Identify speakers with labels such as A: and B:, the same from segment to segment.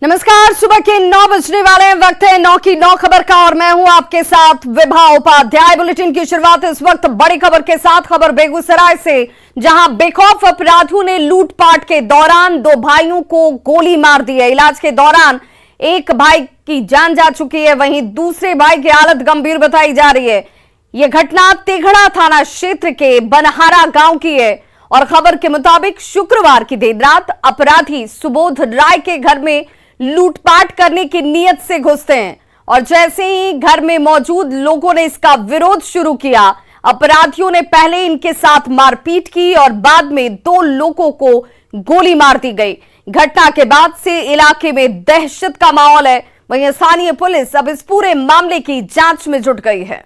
A: नमस्कार, सुबह के 9 बजने वाले हैं। वक्त है 9 की 9 खबर का और मैं हूं आपके साथ विभा उपाध्याय। बुलेटिन की शुरुआत इस वक्त बड़ी खबर के साथ। खबर बेगूसराय से, जहां बेखौफ अपराधियों ने लूटपाट के दौरान 2 भाइयों को गोली मार दी है। इलाज के दौरान एक भाई की जान जा चुकी है, वहीं दूसरे भाई की हालत गंभीर बताई जा रही है। यह घटना तेघड़ा थाना क्षेत्र के बनहारा गांव की है और खबर के मुताबिक शुक्रवार की देर रात अपराधी सुबोध राय के घर में लूटपाट करने की नीयत से घुसते हैं और जैसे ही घर में मौजूद लोगों ने इसका विरोध शुरू किया, अपराधियों ने पहले इनके साथ मारपीट की और बाद में 2 लोगों को गोली मार दी गई। घटना के बाद से इलाके में दहशत का माहौल है। वहीं स्थानीय पुलिस अब इस पूरे मामले की जांच में जुट गई है।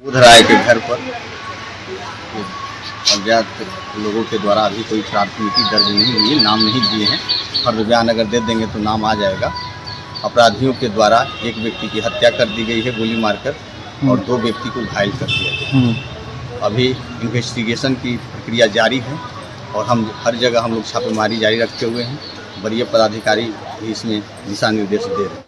B: राय के घर पर अज्ञात लोगों के द्वारा अभी कोई प्राथमिकी दर्ज नहीं हुई है, नाम नहीं दिए हैं। फर्द बयान अगर दे देंगे तो नाम आ जाएगा। अपराधियों के द्वारा एक व्यक्ति की हत्या कर दी गई है गोली मारकर और 2 व्यक्ति को घायल कर दिया गया। अभी इन्वेस्टिगेशन की प्रक्रिया जारी है और हम हर जगह हम लोग छापेमारी जारी रखे हुए हैं। वरीय पदाधिकारी भी इसमें दिशा निर्देश दे रहे हैं।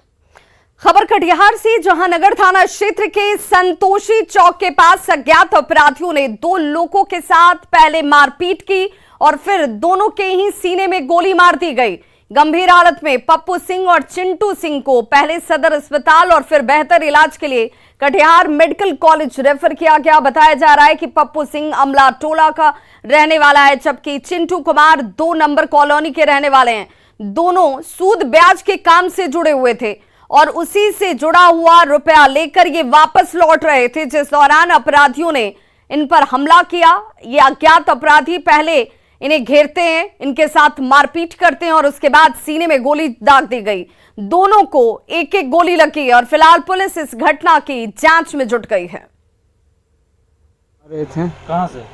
A: खबर कटिहार से, जहां नगर थाना क्षेत्र के संतोषी चौक के पास अज्ञात अपराधियों ने 2 लोगों के साथ पहले मारपीट की और फिर दोनों के ही सीने में गोली मार दी गई। गंभीर हालत में पप्पू सिंह और चिंटू सिंह को पहले सदर अस्पताल और फिर बेहतर इलाज के लिए कटिहार मेडिकल कॉलेज रेफर किया गया। बताया जा रहा है कि पप्पू सिंह अमला टोला का रहने वाला है, जबकि चिंटू कुमार 2 नंबर कॉलोनी के रहने वाले हैं। दोनों सूद ब्याज के काम से जुड़े हुए थे और उसी से जुड़ा हुआ रुपया लेकर ये वापस लौट रहे थे, जिस दौरान अपराधियों ने इन पर हमला किया। ये अज्ञात अपराधी पहले इन्हें घेरते हैं, इनके साथ मारपीट करते हैं और उसके बाद सीने में गोली दाग दी गई। दोनों को एक-एक गोली लगी और फिलहाल पुलिस इस घटना की जांच में जुट गई है।
C: रहे थे
D: कहाँ से?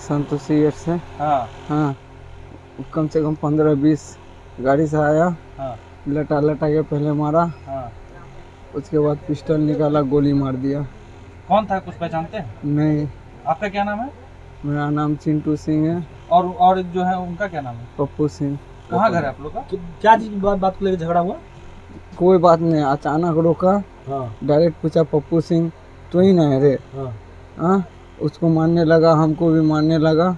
C: संतोषी से। हाँ, कम से कम 15-20 गाड़ी से आया। लटा के पहले मारा। उसके बाद पिस्टल निकाला, गोली मार दिया।
D: कौन था, कुछ पहचानते हैं?
C: नहीं।
D: आपका क्या नाम है?
C: मेरा नाम चिंटू सिंह है।
D: और जो है उनका क्या नाम है?
C: पप्पू सिंह।
D: कहाँ घर है आप लोग का? क्या चीज बात को लेकर झगड़ा हुआ?
C: कोई बात नहीं, अचानक रोका। डायरेक्ट पूछा, पप्पू सिंह तो ही नहीं रे? उसको मारने लगा, हमको भी मारने लगा।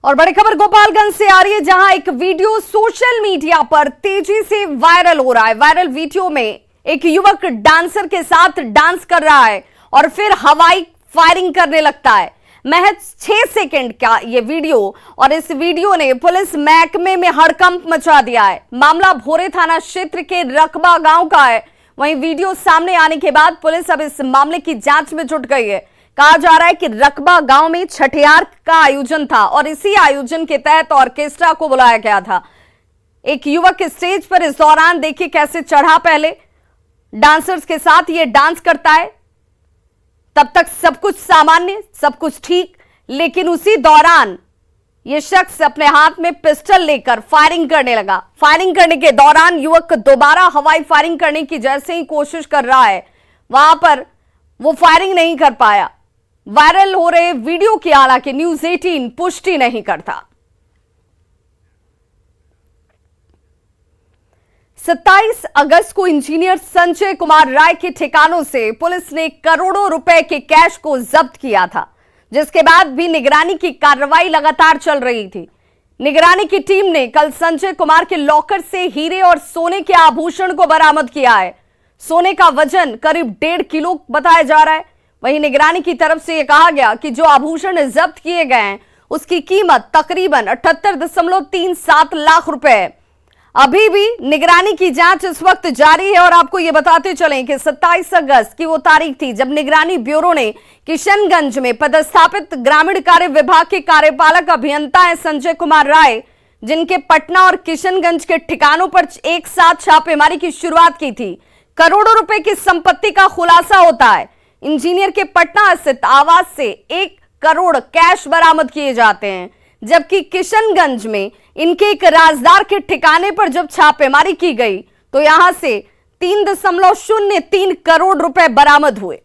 A: और बड़ी खबर गोपालगंज से आ रही है, जहां एक वीडियो सोशल मीडिया पर तेजी से वायरल हो रहा है। वायरल वीडियो में एक युवक डांसर के साथ डांस कर रहा है और फिर हवाई फायरिंग करने लगता है। महज 6 सेकंड का ये वीडियो और इस वीडियो ने पुलिस महकमे में हड़कंप मचा दिया है। मामला भोरे थाना क्षेत्र के रकबा गांव का है। वहीं वीडियो सामने आने के बाद पुलिस अब इस मामले की जांच में जुट गई है। कहा जा रहा है कि रकबा गांव में छठियार का आयोजन था और इसी आयोजन के तहत ऑर्केस्ट्रा को बुलाया गया था। एक युवक स्टेज पर इस दौरान देखिए कैसे चढ़ा, पहले डांसर्स के साथ ये डांस करता है। तब तक सब कुछ सामान्य, सब कुछ ठीक, लेकिन उसी दौरान ये शख्स अपने हाथ में पिस्टल लेकर फायरिंग करने लगा। फायरिंग करने के दौरान युवक दोबारा हवाई फायरिंग करने की जैसे ही कोशिश कर रहा है, वहां पर वो फायरिंग नहीं कर पाया। वायरल हो रहे वीडियो की हालांकि न्यूज़ 18 पुष्टि नहीं करता। 27 अगस्त को इंजीनियर संजय कुमार राय के ठिकानों से पुलिस ने करोड़ों रुपए के कैश को जब्त किया था, जिसके बाद भी निगरानी की कार्रवाई लगातार चल रही थी। निगरानी की टीम ने कल संजय कुमार के लॉकर से हीरे और सोने के आभूषण को बरामद किया है। सोने का वजन करीब 1.5 किलो बताया जा रहा है। वहीं निगरानी की तरफ से यह कहा गया कि जो आभूषण जब्त किए गए हैं उसकी कीमत तकरीबन 78.37 लाख रुपए है। अभी भी निगरानी की जांच इस वक्त जारी है और आपको यह बताते चलें कि 27 अगस्त की वो तारीख थी जब निगरानी ब्यूरो ने किशनगंज में पदस्थापित ग्रामीण कार्य विभाग के कार्यपालक अभियंता है संजय कुमार राय, जिनके पटना और किशनगंज के ठिकानों पर एक साथ छापेमारी की शुरुआत की थी। करोड़ों रुपए की संपत्ति का खुलासा होता है। इंजीनियर के पटना स्थित आवास से 1 करोड़ कैश बरामद किए जाते हैं, जबकि किशनगंज में इनके एक राजदार के ठिकाने पर जब छापेमारी की गई तो यहां से 3.03 करोड़ रुपए बरामद हुए।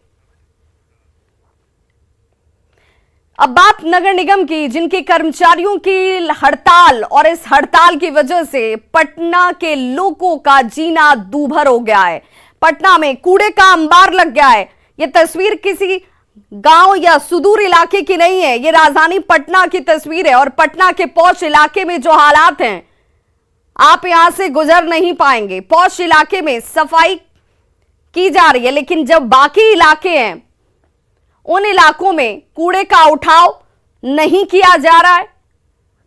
A: अब बात नगर निगम की, जिनके कर्मचारियों की हड़ताल और इस हड़ताल की वजह से पटना के लोगों का जीना दूभर हो गया है। पटना में कूड़े का अंबार लग गया है। यह तस्वीर किसी गांव या सुदूर इलाके की नहीं है, ये राजधानी पटना की तस्वीर है। और पटना के पौष इलाके में जो हालात हैं, आप यहां से गुजर नहीं पाएंगे। पौष इलाके में सफाई की जा रही है, लेकिन जब बाकी इलाके हैं उन इलाकों में कूड़े का उठाव नहीं किया जा रहा है।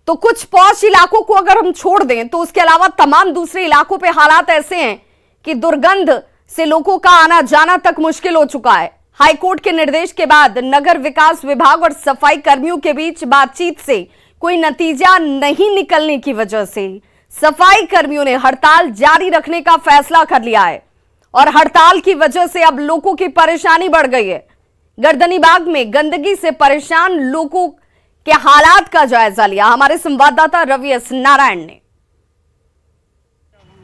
A: तो कुछ पौष इलाकों को अगर हम छोड़ दें तो उसके अलावा तमाम दूसरे इलाकों पे हालात ऐसे हैं कि दुर्गंध से लोगों का आना जाना तक मुश्किल हो चुका है। हाईकोर्ट के निर्देश के बाद नगर विकास विभाग और सफाई कर्मियों के बीच बातचीत से कोई नतीजा नहीं निकलने की वजह से सफाई कर्मियों ने हड़ताल जारी रखने का फैसला कर लिया है। और हड़ताल की वजह से अब लोगों की परेशानी बढ़ गई है। गर्दनीबाग में गंदगी से परेशान लोगों के हालात का जायजा लिया हमारे संवाददाता रवि एस नारायण ने।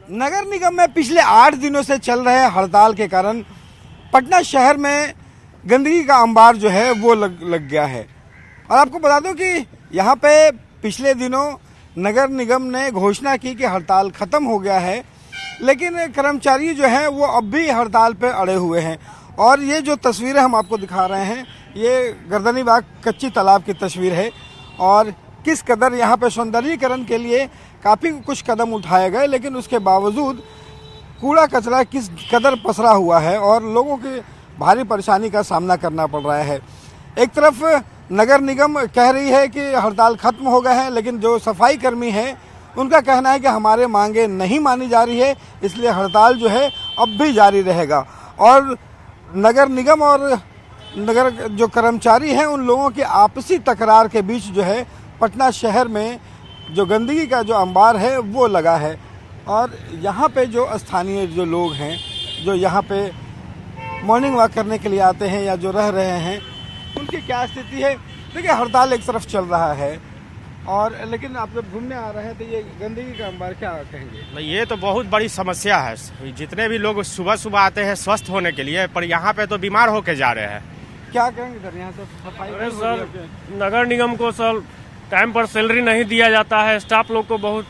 E: नगर निगम में पिछले 8 दिनों से चल रहे हड़ताल के कारण पटना शहर में गंदगी का अंबार जो है वो लग गया है। और आपको बता दूं कि यहाँ पे पिछले दिनों नगर निगम ने घोषणा की कि हड़ताल खत्म हो गया है, लेकिन कर्मचारी जो हैं वो अब भी हड़ताल पे अड़े हुए हैं। और ये जो तस्वीरें हम आपको दिखा रहे हैं, ये गर्दनीबाग कच्ची तालाब की तस्वीर है। और किस कदर यहाँ पे सौंदर्यीकरण के लिए काफ़ी कुछ कदम उठाए गए, लेकिन उसके बावजूद कूड़ा कचरा किस कदर पसरा हुआ है और लोगों की भारी परेशानी का सामना करना पड़ रहा है। एक तरफ नगर निगम कह रही है कि हड़ताल खत्म हो गए हैं, लेकिन जो सफाई कर्मी हैं उनका कहना है कि हमारे मांगे नहीं मानी जा रही है, इसलिए हड़ताल जो है अब भी जारी रहेगा। और नगर निगम और नगर जो कर्मचारी हैं उन लोगों की आपसी तकरार के बीच जो है पटना शहर में जो गंदगी का जो अंबार है वो लगा है। और यहाँ पे जो स्थानीय जो लोग हैं, जो यहाँ पे मॉर्निंग वॉक करने के लिए आते हैं या जो रह रहे हैं, उनकी क्या स्थिति है। देखिए, हड़ताल एक तरफ चल रहा है और लेकिन आप जब घूमने आ रहे हैं तो ये गंदगी का अंबार क्या कहेंगे?
F: ये तो बहुत बड़ी समस्या है। जितने भी लोग सुबह सुबह आते हैं स्वस्थ होने के लिए, पर यहाँ पे तो बीमार होके जा रहे हैं।
E: क्या कहेंगे सर यहाँ से सफाई?
G: अरे सर, नगर निगम को सर टाइम पर सैलरी नहीं दिया जाता है, स्टाफ लोग को बहुत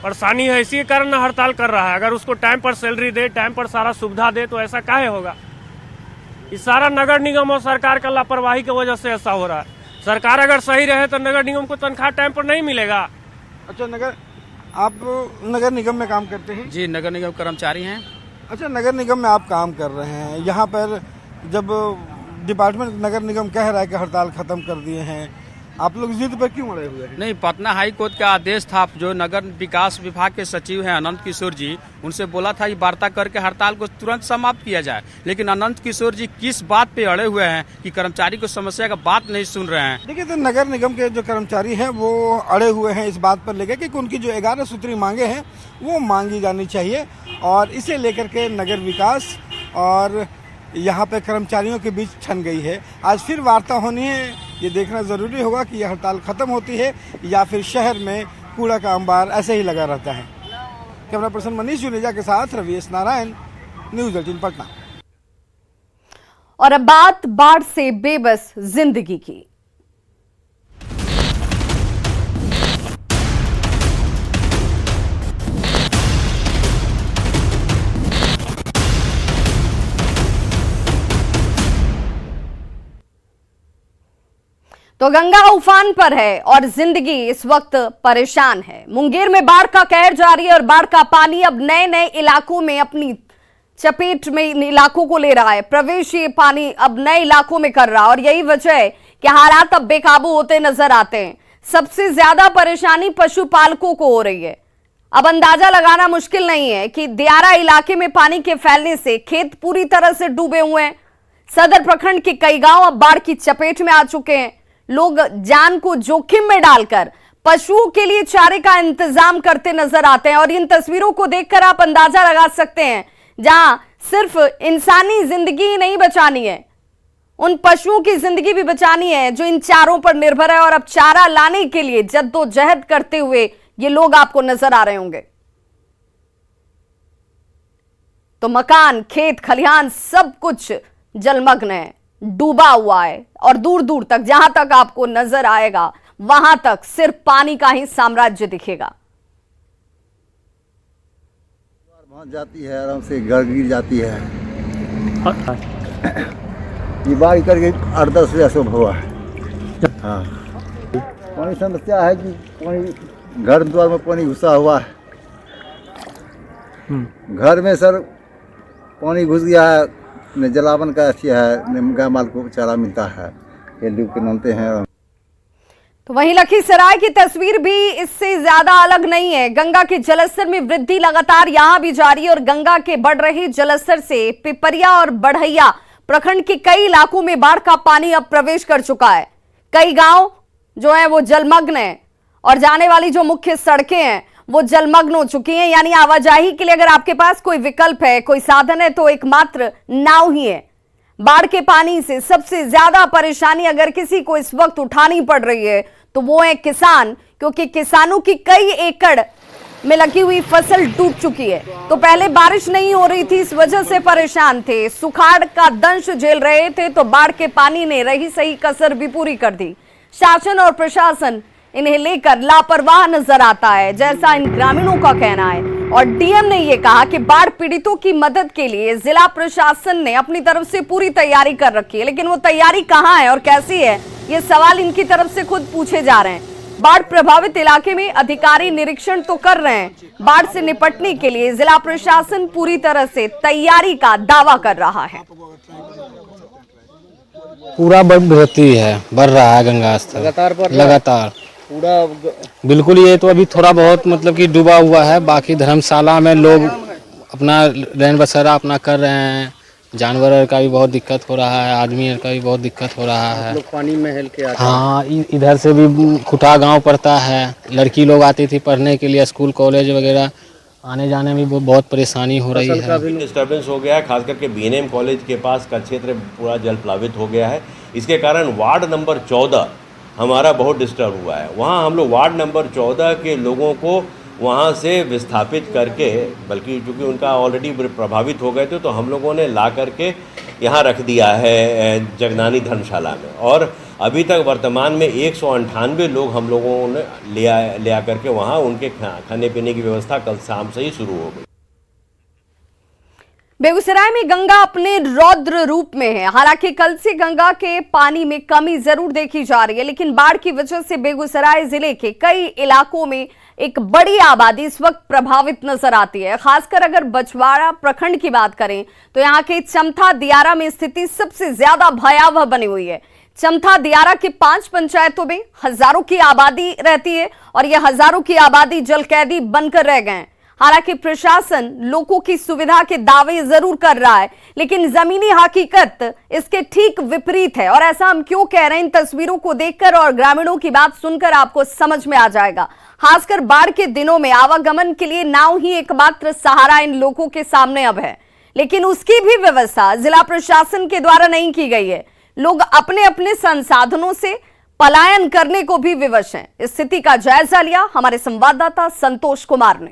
G: परेशानी है, इसी के कारण हड़ताल कर रहा है। अगर उसको टाइम पर सैलरी दे, टाइम पर सारा सुविधा दे तो ऐसा काहे होगा? इस सारा नगर निगम और सरकार का लापरवाही की वजह से ऐसा हो रहा है। सरकार अगर सही रहे तो नगर निगम को तनख्वाह टाइम पर नहीं मिलेगा।
E: अच्छा, आप नगर निगम में काम करते हैं?
H: जी, नगर निगम कर्मचारी हैं।
E: अच्छा, नगर निगम में आप काम कर रहे हैं। यहाँ पर जब डिपार्टमेंट नगर निगम कह रहा है कि हड़ताल खत्म कर दिए हैं, आप लोग जिद पर क्यों अड़े हुए हैं?
H: नहीं, पटना हाई कोर्ट का आदेश था। जो नगर विकास विभाग के सचिव हैं अनंत किशोर जी, उनसे बोला था कि वार्ता करके हड़ताल को तुरंत समाप्त किया जाए, लेकिन अनंत किशोर जी किस बात पे अड़े हुए हैं कि कर्मचारी को समस्या का बात नहीं सुन रहे हैं।
E: देखिए, तो नगर निगम के जो कर्मचारी हैं वो अड़े हुए हैं इस बात पर लेकर कि उनकी जो 11 सूत्री मांगे हैं वो मांगी जानी चाहिए। और इसे लेकर के नगर विकास और यहाँ पे कर्मचारियों के बीच ठन गई है। आज फिर वार्ता होनी है, ये देखना ज़रूरी होगा कि यह हड़ताल ख़त्म होती है या फिर शहर में कूड़ा का अंबार ऐसे ही लगा रहता है। कैमरा पर्सन मनीष जुनेजा के साथ रवि एस नारायण, न्यूज़ 18 पटना।
A: और अब बात बाढ़ से बेबस जिंदगी की। तो गंगा उफान पर है और जिंदगी इस वक्त परेशान है। मुंगेर में बाढ़ का कहर जारी है और बाढ़ का पानी अब नए नए इलाकों में अपनी चपेट में इन इलाकों को ले रहा है। प्रवेश ये पानी अब नए इलाकों में कर रहा है और यही वजह है कि हालात अब बेकाबू होते नजर आते हैं। सबसे ज्यादा परेशानी पशुपालकों को हो रही है। अब अंदाजा लगाना मुश्किल नहीं है कि दियारा इलाके में पानी के फैलने से खेत पूरी तरह से डूबे हुए हैं। सदर प्रखंड के कई गांव अब बाढ़ की चपेट में आ चुके हैं। लोग जान को जोखिम में डालकर पशुओं के लिए चारे का इंतजाम करते नजर आते हैं। और इन तस्वीरों को देखकर आप अंदाजा लगा सकते हैं, जहां सिर्फ इंसानी जिंदगी ही नहीं बचानी है, उन पशुओं की जिंदगी भी बचानी है जो इन चारों पर निर्भर है। और अब चारा लाने के लिए जद्दोजहद करते हुए ये लोग आपको नजर आ रहे होंगे। तो मकान, खेत, खलिहान सब कुछ जलमग्न है। डूबा हुआ है और दूर दूर तक जहां तक आपको नजर आएगा वहां तक सिर्फ पानी का ही साम्राज्य दिखेगा।
I: वहाँ जाती है, आराम से घर गिर जाती है। ये बाढ़ करके 8-10 जैसे हुआ है। हाँ, पानी समस्या है कि पानी घर द्वार में पानी घुसा हुआ है। घर में सर पानी घुस गया है, न जलावन का अच्छी है, न गाय माल को चारा मिलता है। ये डूब के नामते हैं।
A: तो वहीं लखीसराय की तस्वीर भी इससे ज्यादा अलग नहीं है। गंगा के जलस्तर में वृद्धि लगातार यहां भी जारी है और गंगा के बढ़ रहे जलस्तर से पिपरिया और बढ़ैया प्रखंड के कई इलाकों में बाढ़ का पानी अब प्रवेश कर चुका है। कई गांव जो है वो जलमग्न है और जाने वाली जो मुख्य सड़कें हैं वो जलमग्न हो चुकी हैं। यानी आवाजाही के लिए अगर आपके पास कोई विकल्प है, कोई साधन है, तो एकमात्र नाव ही है। बाढ़ के पानी से सबसे ज्यादा परेशानी अगर किसी को इस वक्त उठानी पड़ रही है तो वो है किसान, क्योंकि किसानों की कई एकड़ में लगी हुई फसल डूब चुकी है। तो पहले बारिश नहीं हो रही थी, इस वजह से परेशान थे, सुखाड़ का दंश झेल रहे थे, तो बाढ़ के पानी ने रही सही कसर भी पूरी कर दी। शासन और प्रशासन इन्हें लेकर लापरवाह नजर आता है, जैसा इन ग्रामीणों का कहना है। और डीएम ने यह कहा कि बाढ़ पीड़ितों की मदद के लिए जिला प्रशासन ने अपनी तरफ से पूरी तैयारी कर रखी है, लेकिन वो तैयारी कहां है और कैसी है, ये सवाल इनकी तरफ से खुद पूछे जा रहे हैं। बाढ़ प्रभावित इलाके में अधिकारी निरीक्षण तो कर रहे हैं, बाढ़ से निपटने के लिए जिला प्रशासन पूरी तरह से तैयारी का दावा कर रहा है।
J: पूरा बढ़ती है, बढ़ रहा है गंगा स्तर लगातार पूरा बिल्कुल। ये तो अभी थोड़ा बहुत मतलब कि डूबा हुआ है, बाकी धर्मशाला में लोग अपना रैन बसेरा अपना कर रहे हैं। जानवर का भी बहुत दिक्कत हो रहा है, आदमी का भी बहुत दिक्कत हो रहा है।
C: लोग पानी में हेल के आते
J: हाँ, इधर से भी खुटा गांव पड़ता है, लड़की लोग आती थी पढ़ने के लिए, स्कूल कॉलेज वगैरह आने जाने में बहुत परेशानी हो रही है।
K: डिस्टर्बेंस हो गया है, खास करके बीएनएम कॉलेज के पास का क्षेत्र पूरा जल प्लावित हो गया है। इसके कारण वार्ड नंबर 14 हमारा बहुत डिस्टर्ब हुआ है। वहाँ हम लोग वार्ड नंबर 14 के लोगों को वहाँ से विस्थापित करके, बल्कि चूँकि उनका ऑलरेडी प्रभावित हो गए थे, तो हम लोगों ने ला करके यहाँ रख दिया है जगनानी धर्मशाला में। और अभी तक वर्तमान में 198 लोग हम लोगों ने ले आकर के वहाँ उनके खाने पीने की व्यवस्था कल शाम से ही शुरू हो गई।
A: बेगूसराय में गंगा अपने रौद्र रूप में है। हालांकि कल से गंगा के पानी में कमी जरूर देखी जा रही है, लेकिन बाढ़ की वजह से बेगूसराय जिले के कई इलाकों में एक बड़ी आबादी इस वक्त प्रभावित नजर आती है। खासकर अगर बछवाड़ा प्रखंड की बात करें तो यहाँ के चमथा दियारा में स्थिति सबसे ज्यादा भयावह बनी हुई है। चमथा दियारा के 5 पंचायतों में हजारों की आबादी रहती है और यह हजारों की आबादी जलकैदी बनकर रह गए हैं। हालांकि प्रशासन लोगों की सुविधा के दावे जरूर कर रहा है, लेकिन जमीनी हकीकत इसके ठीक विपरीत है। और ऐसा हम क्यों कह रहे हैं, इन तस्वीरों को देखकर और ग्रामीणों की बात सुनकर आपको समझ में आ जाएगा। खासकर बाढ़ के दिनों में आवागमन के लिए नाव ही एकमात्र सहारा इन लोगों के सामने अब है, लेकिन उसकी भी व्यवस्था जिला प्रशासन के द्वारा नहीं की गई है। लोग अपने अपने संसाधनों से पलायन करने को भी विवश हैं। स्थिति का जायजा लिया हमारे संवाददाता संतोष कुमार ने।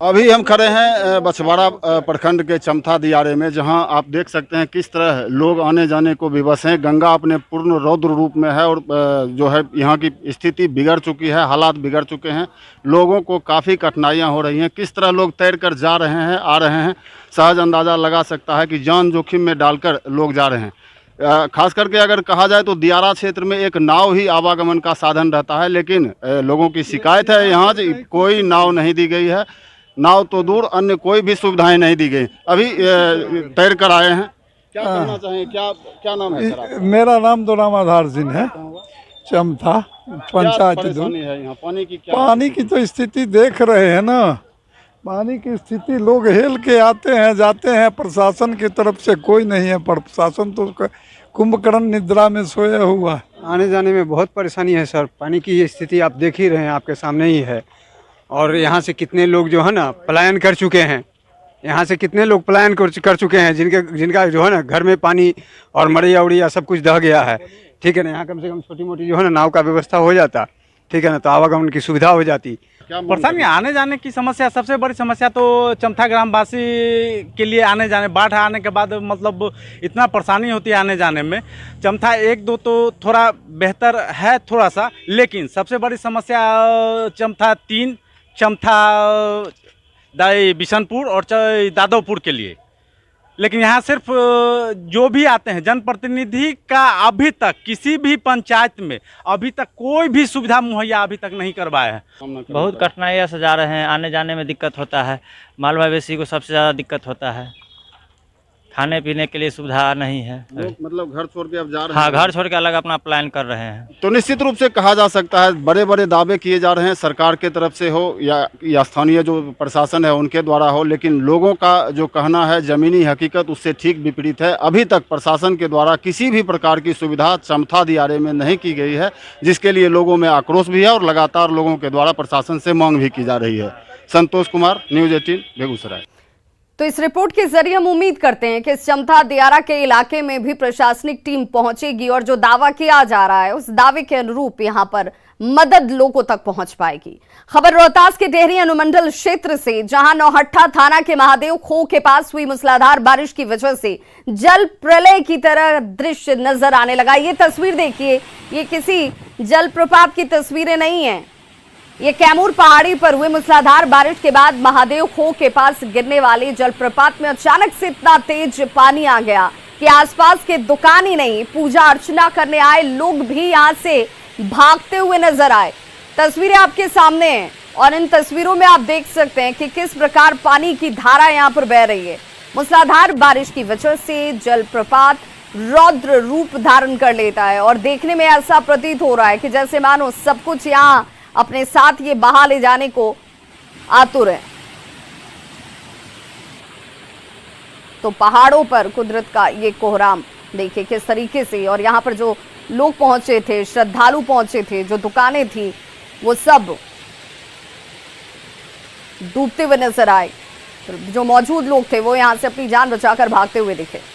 L: अभी हम खड़े हैं बछवाड़ा प्रखंड के चमथा दियारे में, जहां आप देख सकते हैं किस तरह लोग आने जाने को विवश हैं। गंगा अपने पूर्ण रौद्र रूप में है और जो है यहाँ की स्थिति बिगड़ चुकी है, हालात बिगड़ चुके हैं। लोगों को काफ़ी कठिनाइयां हो रही हैं। किस तरह लोग तैर कर जा रहे हैं, आ रहे हैं, सहज अंदाज़ा लगा सकता है कि जान जोखिम में डालकर लोग जा रहे हैं। खास करके अगर कहा जाए तो दियारा क्षेत्र में एक नाव ही आवागमन का साधन रहता है, लेकिन लोगों की शिकायत है यहाँ कोई नाव नहीं दी गई है। नाव तो दूर, अन्य कोई भी सुविधाएं नहीं दी गई। अभी तैर कर आए हैं। क्या कहना चाहें, क्या नाम है सर?
C: मेरा नाम तो रामाधार सिंह है, चमथा पंचायत। पानी की तो स्थिति देख रहे हैं ना, पानी की स्थिति, लोग हेल के आते हैं जाते हैं। प्रशासन की तरफ से कोई नहीं है, प्रशासन तो कुंभकर्ण निद्रा में सोया हुआ है।
M: आने जाने में बहुत परेशानी है सर। पानी की ये स्थिति आप देख ही रहे हैं, आपके सामने ही है। और यहाँ से कितने लोग जो है ना पलायन कर चुके हैं, यहाँ से कितने लोग पलायन कर चुके हैं जिनका जो है ना घर में पानी और मड़ैया उड़िया सब कुछ दह गया है। ठीक है ना, यहाँ कम से कम छोटी मोटी जो है ना नाव का व्यवस्था हो जाता, ठीक है ना, तो आवागमन की सुविधा हो जाती।
L: क्या मांग
D: परेशानी
L: करें?
D: आने जाने की समस्या, सबसे बड़ी समस्या तो चमथा ग्रामवासी के लिए आने जाने, बाढ़ आने के बाद मतलब इतना परेशानी होती है आने जाने में। चमथा 1-2 तो थोड़ा बेहतर है थोड़ा सा, लेकिन सबसे बड़ी समस्या चमथा 3, चमथा बिशनपुर और दादोपुर के लिए। लेकिन यहाँ सिर्फ जो भी आते हैं जनप्रतिनिधि का अभी तक किसी भी पंचायत में अभी तक कोई भी सुविधा मुहैया अभी तक नहीं करवाया है।
N: बहुत कठिनाइयाँ से जा रहे हैं, आने जाने में दिक्कत होता है, माल मवेशी को सबसे ज़्यादा दिक्कत होता है, खाने पीने के लिए सुविधा नहीं है।
L: लोग मतलब घर छोड़ के अब जा रहे
N: हाँ,
L: हैं।
N: घर छोड़ के अलग अपना प्लान कर रहे हैं।
L: तो निश्चित रूप से कहा जा सकता है बड़े बड़े दावे किए जा रहे हैं सरकार के तरफ से हो या स्थानीय जो प्रशासन है उनके द्वारा हो, लेकिन लोगों का जो कहना है जमीनी हकीकत उससे ठीक विपरीत है। अभी तक प्रशासन के द्वारा किसी भी प्रकार की सुविधा चमथा दियारे में नहीं की गई है, जिसके लिए लोगों में आक्रोश भी है और लगातार लोगों के द्वारा प्रशासन से मांग भी की जा रही है। संतोष कुमार, न्यूज़ 18 बेगूसराय।
A: तो इस रिपोर्ट के जरिए हम उम्मीद करते हैं कि इस चमथा दियारा के इलाके में भी प्रशासनिक टीम पहुंचेगी और जो दावा किया जा रहा है उस दावे के अनुरूप यहां पर मदद लोगों तक पहुंच पाएगी। खबर रोहतास के डेहरी अनुमंडल क्षेत्र से, जहां नौहट्टा थाना के महादेव खो के पास हुई मूसलाधार बारिश की वजह से जल प्रलय की तरह दृश्य नजर आने लगा। ये तस्वीर देखिए, ये किसी जलप्रपात की तस्वीरें नहीं है, ये कैमूर पहाड़ी पर हुए मूसलाधार बारिश के बाद महादेव खो के पास गिरने वाले जलप्रपात में अचानक से इतना तेज पानी आ गया कि आसपास के दुकान ही नहीं, पूजा अर्चना करने आए लोग भी यहां से भागते हुए नजर आए। तस्वीरें आपके सामने हैं और इन तस्वीरों में आप देख सकते हैं कि किस प्रकार पानी की धारा यहां पर बह रही है। मूसलाधार बारिश की वजह से जलप्रपात रौद्र रूप धारण कर लेता है और देखने में ऐसा प्रतीत हो रहा है कि जैसे मानो सब कुछ यहाँ अपने साथ ये बहा ले जाने को आतुर है। तो पहाड़ों पर कुदरत का ये कोहराम देखिए किस तरीके से, और यहाँ पर जो लोग पहुंचे थे, श्रद्धालु पहुंचे थे, जो दुकानें थी, वो सब डूबते हुए नजर आए। जो मौजूद लोग थे वो यहां से अपनी जान बचाकर भागते हुए दिखे।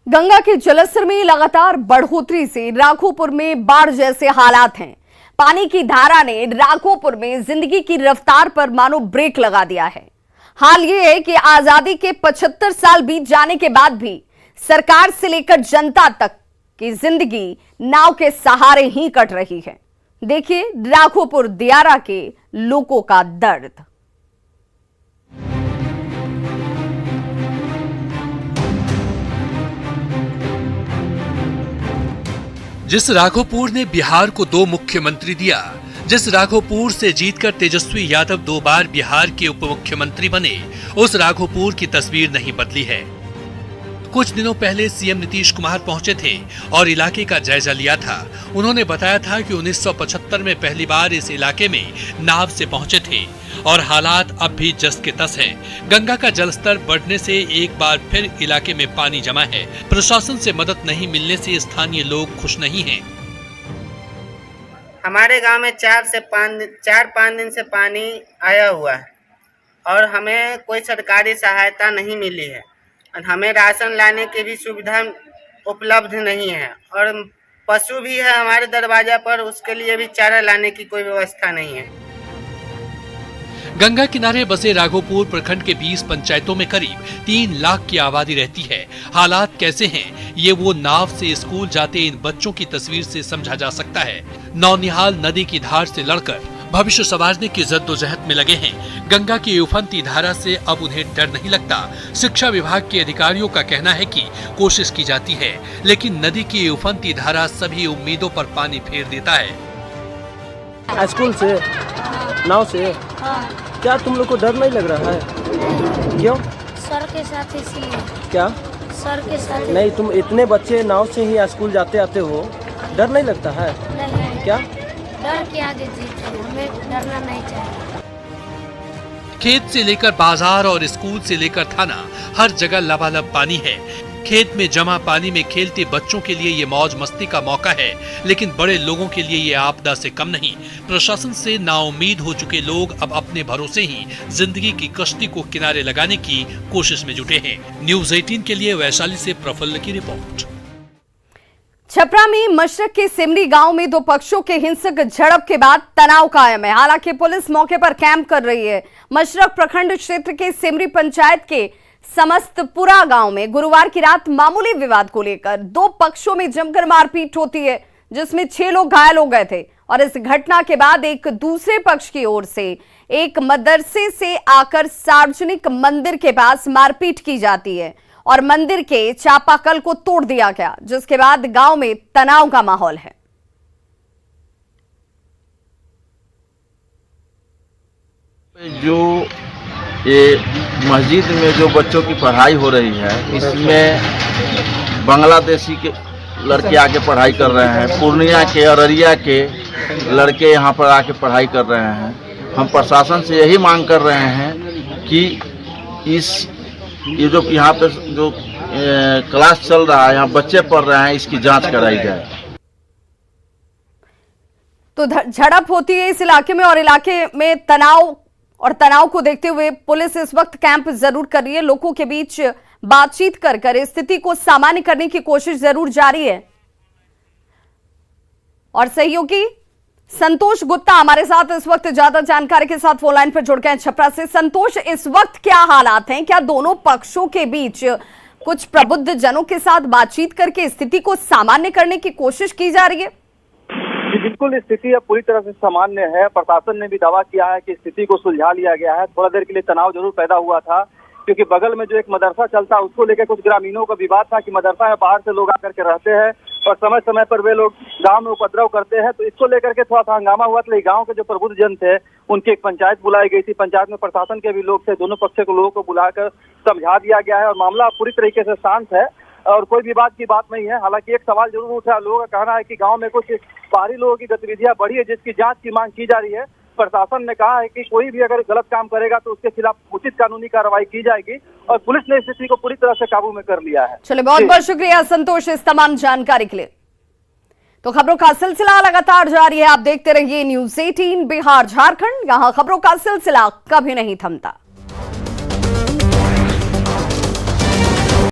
A: गंगा के जलस्तर में लगातार बढ़ोतरी से राघोपुर में बाढ़ जैसे हालात हैं। पानी की धारा ने राघोपुर में जिंदगी की रफ्तार पर मानो ब्रेक लगा दिया है। हाल ये है कि आजादी के 75 साल बीत जाने के बाद भी सरकार से लेकर जनता तक की जिंदगी नाव के सहारे ही कट रही है। देखिए राघोपुर दियारा के लोगों का दर्द।
O: जिस राघोपुर ने बिहार को 2 मुख्यमंत्री दिया, जिस राघोपुर से जीतकर तेजस्वी यादव 2 बार बिहार के उप मुख्यमंत्री बने, उस राघोपुर की तस्वीर नहीं बदली है। कुछ दिनों पहले सीएम नीतीश कुमार पहुंचे थे और इलाके का जायजा लिया था। उन्होंने बताया था कि 1975 में पहली बार इस इलाके में नाव से पहुंचे थे और हालात अब भी जस के तस हैं। गंगा का जलस्तर बढ़ने से एक बार फिर इलाके में पानी जमा है। प्रशासन से मदद नहीं मिलने से स्थानीय लोग खुश नहीं हैं।
P: हमारे गांव में 4-5 दिन से पानी आया हुआ है और हमें कोई सरकारी सहायता नहीं मिली है और हमें राशन लाने की भी सुविधा उपलब्ध नहीं है और पशु भी है हमारे दरवाजा पर, उसके लिए भी चारा लाने की कोई व्यवस्था नहीं है।
O: गंगा किनारे बसे राघोपुर प्रखंड के 20 पंचायतों में करीब 3 लाख की आबादी रहती है। हालात कैसे हैं, ये वो नाव से स्कूल जाते इन बच्चों की तस्वीर से समझा जा सकता है। नौनिहाल नदी की धार से लड़कर भविष्य संवारने की जद्दोजहद में लगे हैं। गंगा की उफनती धारा से अब उन्हें डर नहीं लगता। शिक्षा विभाग के अधिकारियों का कहना है कि कोशिश की जाती है, लेकिन नदी की उफनती धारा सभी उम्मीदों पर पानी फेर देता है।
Q: स्कूल से, नाव से, क्या तुम लोग को डर नहीं लग रहा है? क्यों?
R: सर के साथ इसलिए।
Q: क्या?
R: सर के साथ
Q: नहीं, तुम इतने बच्चे नाव से ही स्कूल जाते आते हो, डर नहीं लगता है?
R: नहीं।
Q: क्या?
R: डर के आगे जीत है, हमें डरना नहीं चाहिए।
O: खेत से लेकर बाजार और स्कूल से लेकर थाना, हर जगह लबालब पानी है। खेत में जमा पानी में खेलते बच्चों के लिए ये मौज मस्ती का मौका है, लेकिन बड़े लोगों के लिए ये आपदा से कम नहीं। प्रशासन से नाउम्मीद हो चुके लोग अब अपने भरोसे ही जिंदगी की कश्ती को किनारे लगाने की कोशिश में जुटे हैं। न्यूज़ 18 के लिए वैशाली से प्रफुल्ल की रिपोर्ट।
A: छपरा में मशरक के सिमरी गांव में दो पक्षों के हिंसक झड़प के बाद तनाव कायम है। हालांकि पुलिस मौके पर कैंप कर रही है। मशरक प्रखंड क्षेत्र के सिमरी पंचायत के समस्तपुरा गांव में गुरुवार की रात मामूली विवाद को लेकर दो पक्षों में जमकर मारपीट होती है, जिसमें 6 लोग घायल हो गए थे। और इस घटना के बाद एक दूसरे पक्ष की ओर से एक मदरसे से आकर सार्वजनिक मंदिर के पास मारपीट की जाती है और मंदिर के चापाकल को तोड़ दिया गया, जिसके बाद गांव में तनाव का माहौल है।
S: जो ये मस्जिद में जो बच्चों की पढ़ाई हो रही है, इसमें बांग्लादेशी के लड़के आके पढ़ाई कर रहे हैं। पूर्णिया के, अररिया के लड़के यहाँ पर आके पढ़ाई कर रहे हैं। हम प्रशासन से यही मांग कर रहे हैं कि ये जो यहाँ पे जो क्लास चल रहा है, यहाँ बच्चे पढ़ रहे हैं, इसकी जांच कराई जाए।
A: तो झड़प होती है इस इलाके में और इलाके में तनाव को देखते हुए पुलिस इस वक्त कैंप जरूर कर रही है। लोगों के बीच बातचीत कर स्थिति को सामान्य करने की कोशिश जरूर जारी है। और सहयोगी संतोष गुप्ता हमारे साथ इस वक्त ज्यादा जानकारी के साथ फोन लाइन पर जुड़ गए हैं छपरा से। संतोष, इस वक्त क्या हालात हैं? क्या दोनों पक्षों के बीच कुछ प्रबुद्ध जनों के साथ बातचीत करके स्थिति को सामान्य करने की कोशिश की जा रही है?
T: जी बिल्कुल, स्थिति अब पूरी तरह से सामान्य है। प्रशासन ने भी दावा किया है कि स्थिति को सुलझा लिया गया है। थोड़ा देर के लिए तनाव जरूर पैदा हुआ था, क्योंकि बगल में जो एक मदरसा चलता है उसको लेकर कुछ ग्रामीणों का विवाद था कि मदरसा में बाहर से लोग आकर के रहते हैं और समय समय पर वे लोग गांव में उपद्रव करते हैं। तो इसको लेकर के थोड़ा सा हंगामा हुआ था। गांव के जो प्रबुद्ध जन थे उनकी एक पंचायत बुलाई गई थी। पंचायत में प्रशासन के भी लोग थे। दोनों पक्ष के लोगों को बुलाकर समझा दिया गया है और मामला पूरी तरीके से शांत है और कोई विवाद की बात नहीं है। हालांकि एक सवाल जरूर उठा, लोगों का कहना है कि गांव में कुछ बाहरी लोगों की गतिविधियां बढ़ी है, जिसकी जांच की मांग की जा रही है। प्रशासन ने कहा है कि कोई भी अगर गलत काम करेगा तो उसके खिलाफ उचित कानूनी कार्रवाई की जाएगी और पुलिस ने स्थिति को पूरी तरह से काबू में कर लिया है।
A: चलिए, बहुत बहुत शुक्रिया संतोष इस तमाम जानकारी के लिए। तो खबरों का सिलसिला लगातार जारी है। आप देखते रहिए न्यूज़ 18 बिहार झारखंड। यहां खबरों का सिलसिला कभी नहीं थमता।